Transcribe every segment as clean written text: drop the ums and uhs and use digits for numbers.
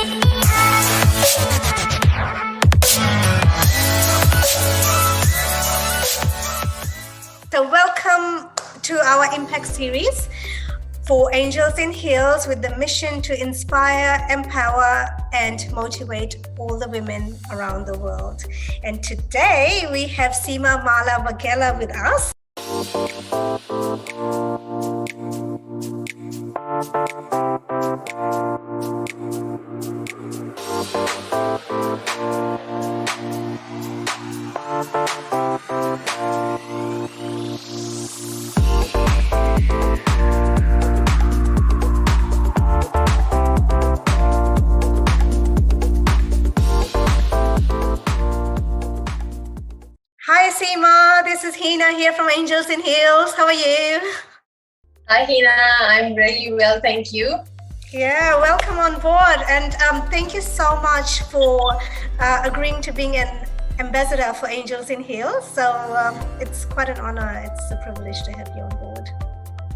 So welcome to our Impact series for Angels in Heels, with the mission to inspire, empower and motivate all the women around the world. And today we have Sima Mala Bagela with us. Hi Sima, this is Hina here from Angels in Heels. How are you? Hi Hina, I'm really well, thank you. Yeah, welcome on board, and thank you so much for agreeing to being an ambassador for Angels in Heels. So it's quite an honor, it's a privilege to have you on board.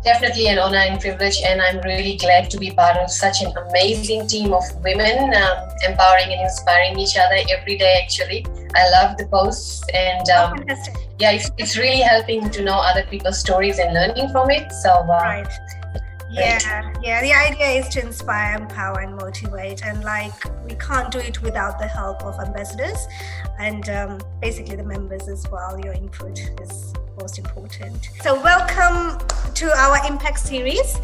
Definitely an honor and privilege, and I'm really glad to be part of such an amazing team of women, empowering and inspiring each other every day. Actually, I love the posts, and yeah, it's really helping to know other people's stories and learning from it. So right. Yeah. The idea is to inspire, empower, and motivate, and we can't do it without the help of ambassadors and basically the members as well. Your input is most important. So welcome to our Impact series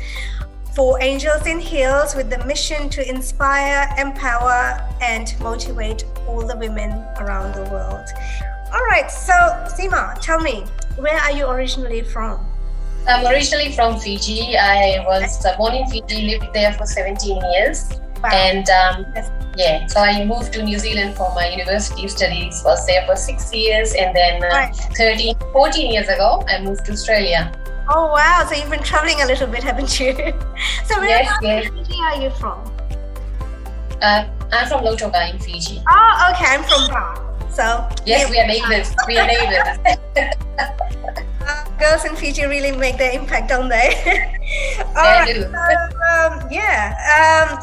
for Angels in Heels, with the mission to inspire, empower and motivate all the women around the world. All right, so Sima, tell me, where are you originally from? I'm originally from Fiji. I was born in Fiji, lived there for 17 years. Wow. And yeah, so I moved to New Zealand for my university studies, was there for 6 years, and then 14 years ago, I moved to Australia. Oh wow, so you've been traveling a little bit, haven't you? So where yes. in Fiji are you from? I'm from Lautoka in Fiji. Oh, okay, I'm from Bar. So yes, we are neighbors. We are neighbors. Girls in Fiji really make their impact, don't they? They do.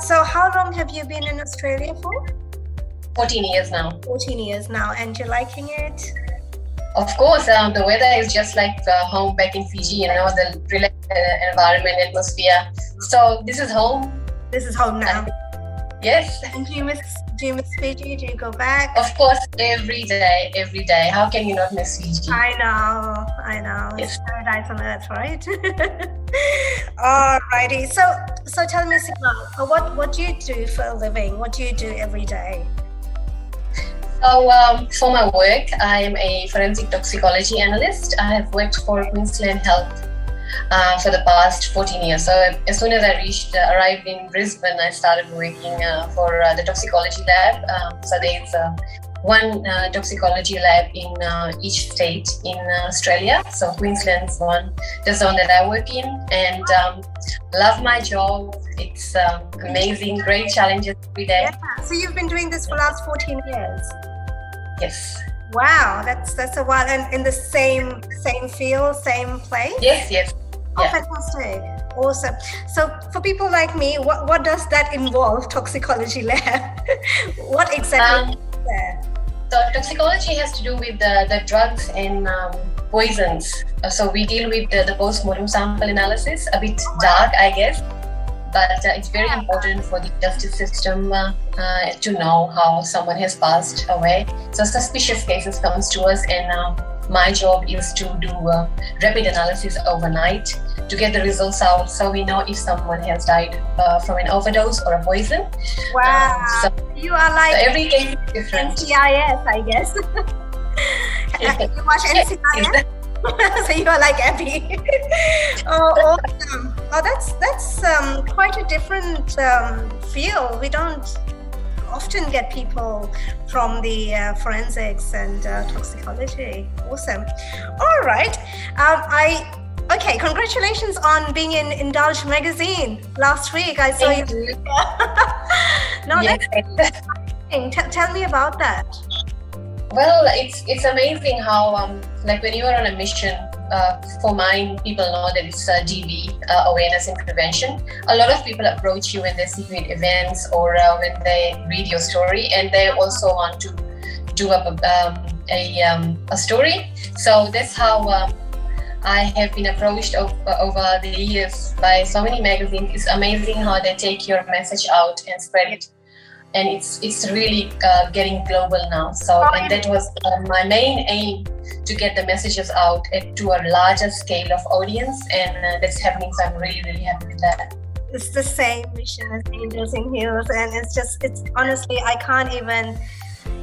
So how long have you been in Australia for? 14 years now. 14 years now, and you're liking it? Of course, the weather is just like home back in Fiji, you know, the relaxed environment, atmosphere. So this is home. This is home now. Yes. And do you miss Fiji? Do you go back? Of course, every day. How can you not miss Fiji? I know. Yes. It's paradise on earth, right? Alrighty. So tell me, Sima, what do you do for a living? What do you do every day? So for my work, I am a forensic toxicology analyst. I have worked for Queensland Health for the past 14 years. So as soon as I arrived in Brisbane, I started working for the toxicology lab. So there's one toxicology lab in each state in Australia. So Queensland's one, the zone that I work in, and love my job. It's amazing, great challenges every day. Yeah. So you've been doing this for the last 14 years? Yes. Wow, that's a while, and in the same field, same place? Yes. Oh, yeah. Fantastic. Awesome. So for people like me, what does that involve, toxicology lab? What exactly is that? So toxicology has to do with the drugs and poisons. So we deal with the post-mortem sample analysis, a bit dark, I guess. But it's very important for the justice system to know how someone has passed away. So suspicious cases comes to us, and my job is to do rapid analysis overnight to get the results out, so we know if someone has died from an overdose or a poison. Wow, so you are like every case is different. NCIS, I guess. You watch NCIS? So you are like Abby. Oh, awesome. Oh, that's quite a different field. We don't often get people from the forensics and toxicology. Awesome. All right. Okay, congratulations on being in Indulge magazine last week. I saw you. No, yes. That's exciting. Tell me about that. Well, it's amazing how like when you are on a mission, for mine, people know that it's DV, awareness and prevention. A lot of people approach you when they see you at events or when they read your story, and they also want to do up a story. So that's how I have been approached over the years by so many magazines. It's amazing how they take your message out and spread it. And it's really getting global now. So, and that was my main aim, to get the messages out to a larger scale of audience, and that's happening. So I'm really, really happy with that. It's the same mission as Angels in Heels, and it's honestly, I can't even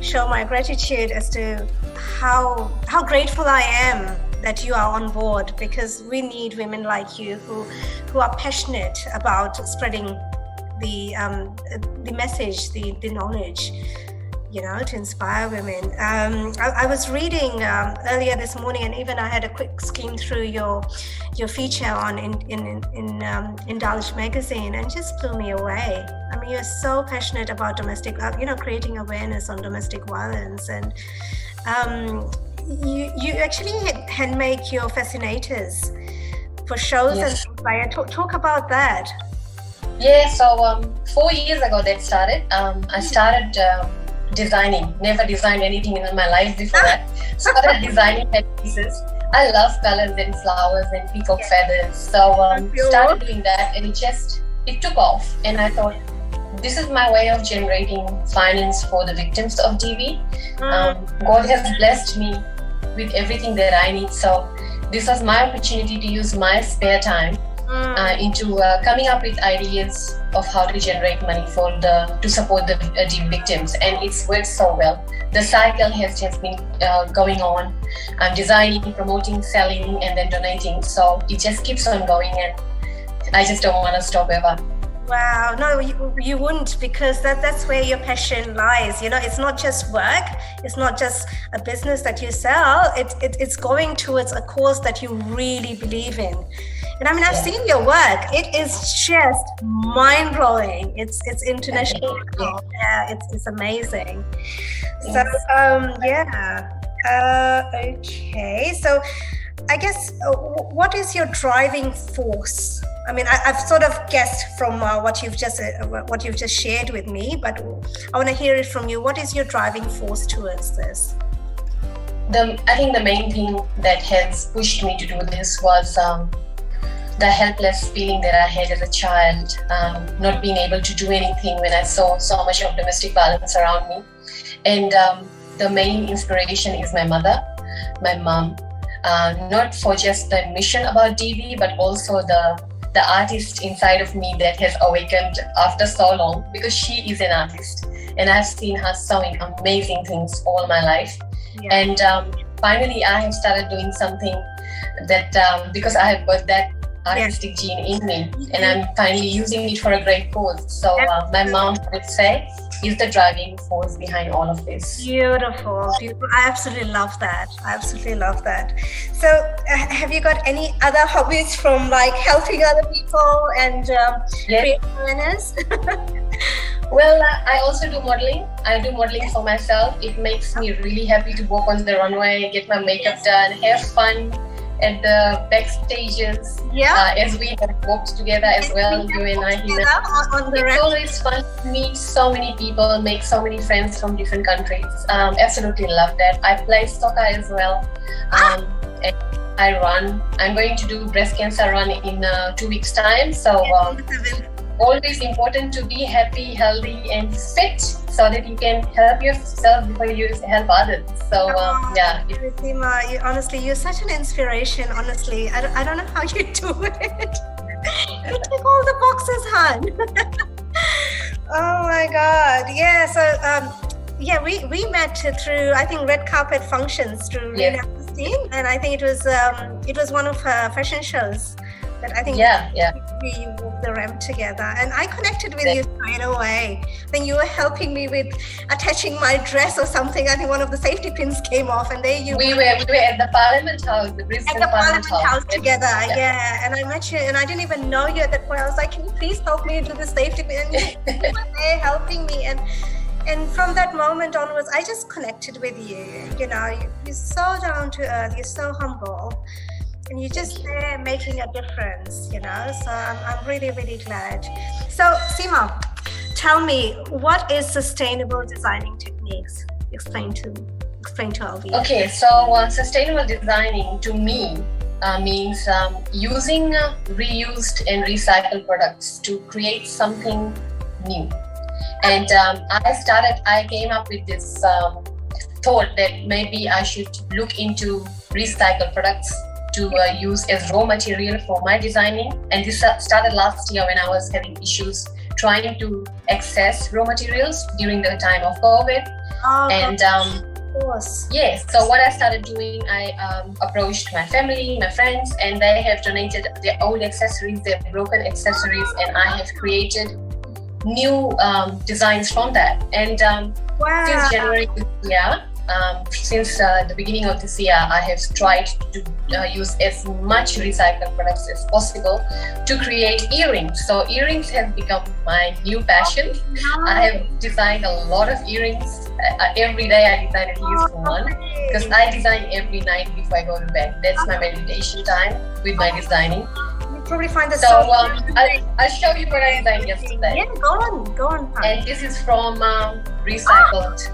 show my gratitude as to how grateful I am that you are on board, because we need women like you who are passionate about spreading the message, the knowledge, to inspire women. I was reading earlier this morning, and even I had a quick skim through your feature on Indulge magazine, and just blew me away. I mean, you're so passionate about domestic, creating awareness on domestic violence, and you actually hand make your fascinators for shows. Yes. And inspire. Talk about that. Yeah, so 4 years ago that started. I started designing. Never designed anything in my life before that. Started designing headpieces. I love colors and flowers and peacock feathers. So started doing that, and it took off. And I thought, this is my way of generating finance for the victims of DV. God has blessed me with everything that I need. So this was my opportunity to use my spare time into coming up with ideas of how to generate money to support the DV victims, and it's worked so well. The cycle has just been going on. I'm designing, promoting, selling, and then donating. So it just keeps on going, and I just don't want to stop ever. Wow, no, you wouldn't, because that's where your passion lies. It's not just work, it's not just a business that you sell, it's going towards a cause that you really believe in. And I mean, I've seen your work. It is just mind-blowing. It's international. Yeah, it's amazing. So, okay. So I guess, what is your driving force? I mean, I've sort of guessed from what you've just shared with me, but I want to hear it from you. What is your driving force towards this? I think the main thing that has pushed me to do this was the helpless feeling that I had as a child, not being able to do anything when I saw so much of domestic violence around me. And the main inspiration is my mother, my mom, not for just the mission about DV, but also the artist inside of me that has awakened after so long, because she is an artist. And I've seen her sewing amazing things all my life. Yeah. And finally, I have started doing something that, because I have got that artistic gene in me, and I'm finally using it for a great cause. So my mom would say is the driving force behind all of this. Beautiful. I absolutely love that. So have you got any other hobbies from like helping other people and creating awareness? Well, I also do modeling. I do modeling for myself. It makes me really happy to walk on the runway, get my makeup done, have fun at the backstages, as we have walked together as well, you and I. It's always fun to meet so many people, make so many friends from different countries. Absolutely love that. I play soccer as well. And I run. I'm going to do breast cancer run in 2 weeks' time. So always important to be happy, healthy, and fit, so that you can help yourself before you help others. So Sima, honestly, you're such an inspiration. Honestly, I don't know how you do it. You tick all the boxes, hon. Oh my God. Yeah. So we met through, I think, red carpet functions through Rena Christine, and I think it was one of her fashion shows that I think we walked the ramp together, and I connected with you straight away. I think you were helping me with attaching my dress or something. I think one of the safety pins came off, and there you we were at the Parliament House, the Brisbane Parliament House together. And I met you, and I didn't even know you at that point. I was like, can you please help me do the safety pin? And you were there helping me, and from that moment onwards, I just connected with you. You're so down to earth, you're so humble. and you're just there making a difference, you know. So I'm really, really glad. So Sima, tell me, what is sustainable designing techniques? Explain to our viewers. Okay, so sustainable designing to me means using reused and recycled products to create something new. And I came up with this thought that maybe I should look into recycled products to use as raw material for my designing. And this started last year when I was having issues trying to access raw materials during the time of COVID. And of course. Yes, so what I started doing, I approached my family, my friends, and they have donated their old accessories, their broken accessories, and I have created new designs from that. And Wow. since January this year, since the beginning of this year, I have tried to use as much recycled products as possible to create earrings. So earrings have become my new passion. I have designed a lot of earrings. Every day I design at least one, because I design every night before I go to bed. That's my meditation time with my designing. You probably find this So I'll show you what I designed yesterday. Yeah, go on. And this is from recycled.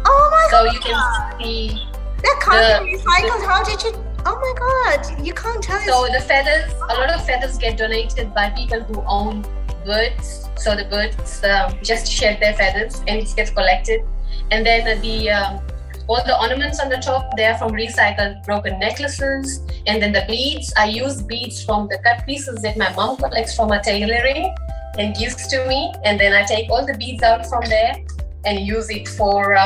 Oh my So god! you can see That can't be recycled. How did you? Oh my god! You can't tell. so the feathers, a lot of feathers get donated by people who own birds. So the birds just shed their feathers and it gets collected. And then all the ornaments on the top, they are from recycled broken necklaces. And then the beads, I use beads from the cut pieces that my mom collects from her tailoring and gives to me. And then I take all the beads out from there and use it for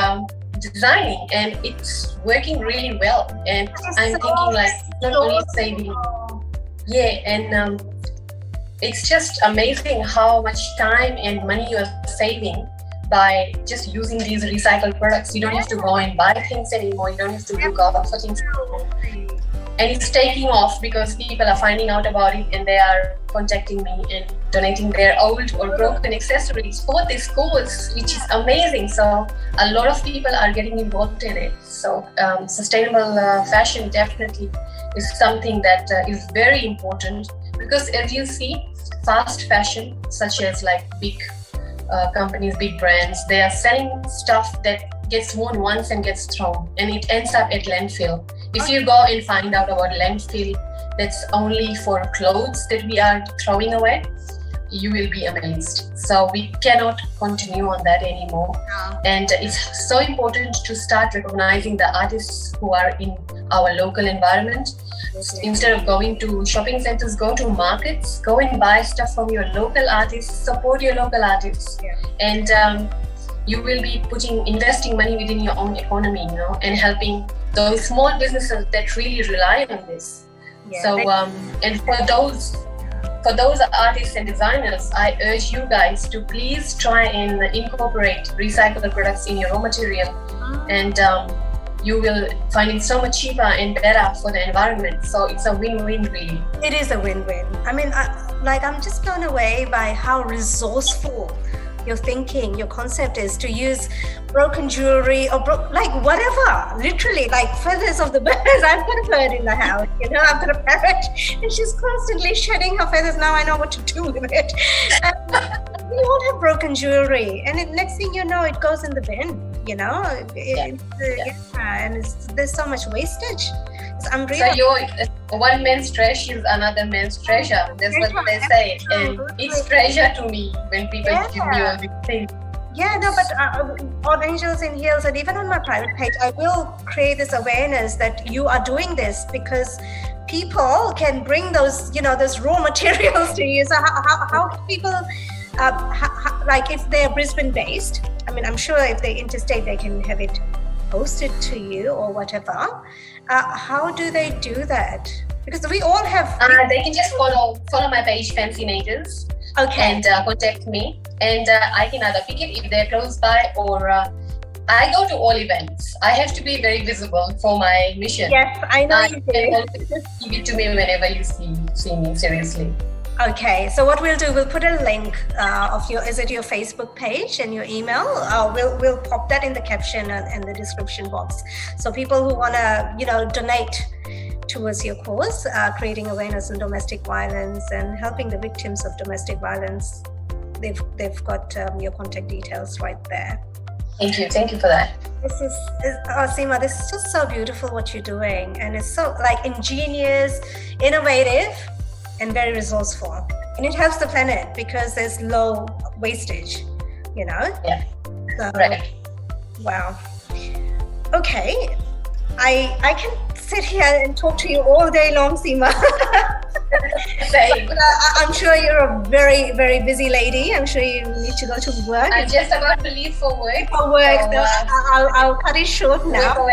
designing, and it's working really well. And I'm thinking like not only saving, and it's just amazing how much time and money you are saving by just using these recycled products. You don't have to go and buy things anymore. You don't have to look out for things anymore. And it's taking off because people are finding out about it and they are contacting me and donating their old or broken accessories for this cause, which is amazing. So a lot of people are getting involved in it. So sustainable fashion definitely is something that is very important, because as you see, fast fashion, such as like big companies, big brands, they are selling stuff that gets worn once and gets thrown, and it ends up at landfill. If you go and find out about landfill that's only for clothes that we are throwing away, you will be amazed. So we cannot continue on that anymore. And it's so important to start recognizing the artists who are in our local environment. Instead of going to shopping centers, go to markets, go and buy stuff from your local artists, support your local artists. And you will be investing money within your own economy, and helping those small businesses that really rely on this. So and for those artists and designers, I urge you guys to please try and incorporate recycled products in your raw material, and you will find it so much cheaper and better for the environment. So it's a win-win, really. It is a win-win. I mean, I'm just blown away by how resourceful your thinking, your concept is to use broken jewelry or like whatever, literally like feathers of the birds. I've got a bird in the house, I've got a parrot, and she's constantly shedding her feathers. Now I know what to do with it. We all have broken jewelry, and next thing you know, it goes in the bin. And there's so much wastage. It's unreal. So one man's trash is another man's treasure. That's what they say, and it's treasure to me when people give me all these things. Yeah, no, but on Angels in Heels and even on my private page, I will create this awareness that you are doing this because people can bring those, those raw materials to you. So how can people, like if they're Brisbane based, I mean, I'm sure if they're interstate, they can have it posted to you or whatever. How do they do that? Because we all have... they can just follow my page, Fancy Natives. Okay. And contact me, and I can either pick it if they're close by, or I go to all events. I have to be very visible for my mission. Yes, I know you do. You can give it to me whenever you see me, seriously. Okay, so what we'll do, we'll put a link of your Facebook page and your email. We'll pop that in the caption and the description box. So people who want to, donate towards your cause, creating awareness on domestic violence and helping the victims of domestic violence. They've got your contact details right there. Thank you for that. This is Sima, this is just so beautiful what you're doing, and it's so like ingenious, innovative, and very resourceful. And it helps the planet because there's low wastage, you know? Yeah. So, right. Wow. Okay. I can sit here and talk to you all day long, Sima. I'm sure you're a very, very busy lady. I'm sure you need to go to work. I'm just about to leave for work. So, I'll cut it short now.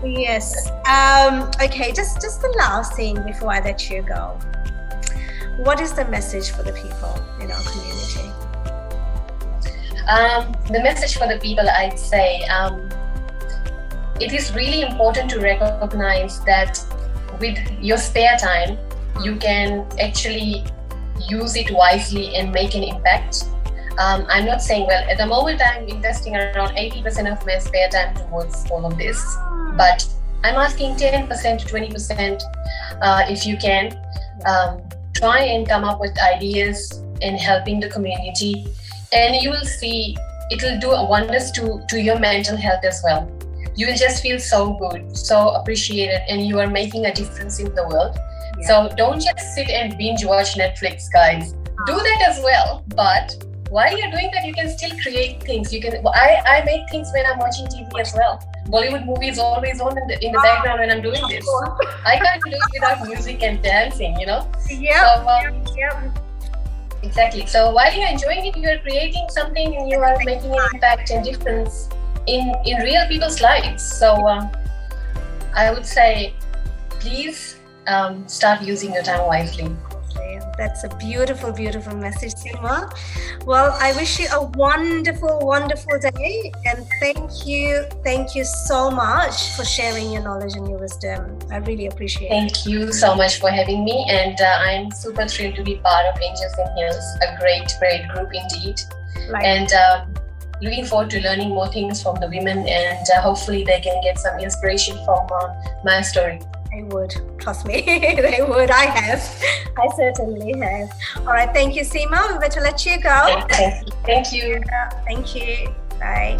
Yes. Okay, just the last thing before I let you go. What is the message for the people in our community? The message for the people, I'd say, it is really important to recognize that with your spare time, you can actually use it wisely and make an impact. I'm not saying, well, at the moment I'm investing around 80% of my spare time towards all of this, but I'm asking 10% to 20% if you can. Try and come up with ideas in helping the community, and you will see it will do wonders to your mental health as well. You will just feel so good, so appreciated, and you are making a difference in the world. Yeah. So don't just sit and binge watch Netflix, guys. Do that as well, but while you're doing that, you can still create things. You can. I make things when I'm watching TV as well. Bollywood movies always on in the background when I'm doing this. I can't do it without music and dancing, you know? Yeah. Exactly. So while you're enjoying it, you're creating something and you are making an impact and difference in real people's lives. So I would say, please start using your time wisely. That's a beautiful, beautiful message, Sima. Well, I wish you a wonderful, wonderful day, and thank you so much for sharing your knowledge and your wisdom. I really appreciate it. Thank you so much for having me, and I'm super thrilled to be part of Angels and Hills, a great, great group indeed. And looking forward to learning more things from the women, and hopefully they can get some inspiration from my story. They would, trust me, they would. I certainly have. All right, thank you, Sima. We better let you go. Thank you. Thank you. Bye.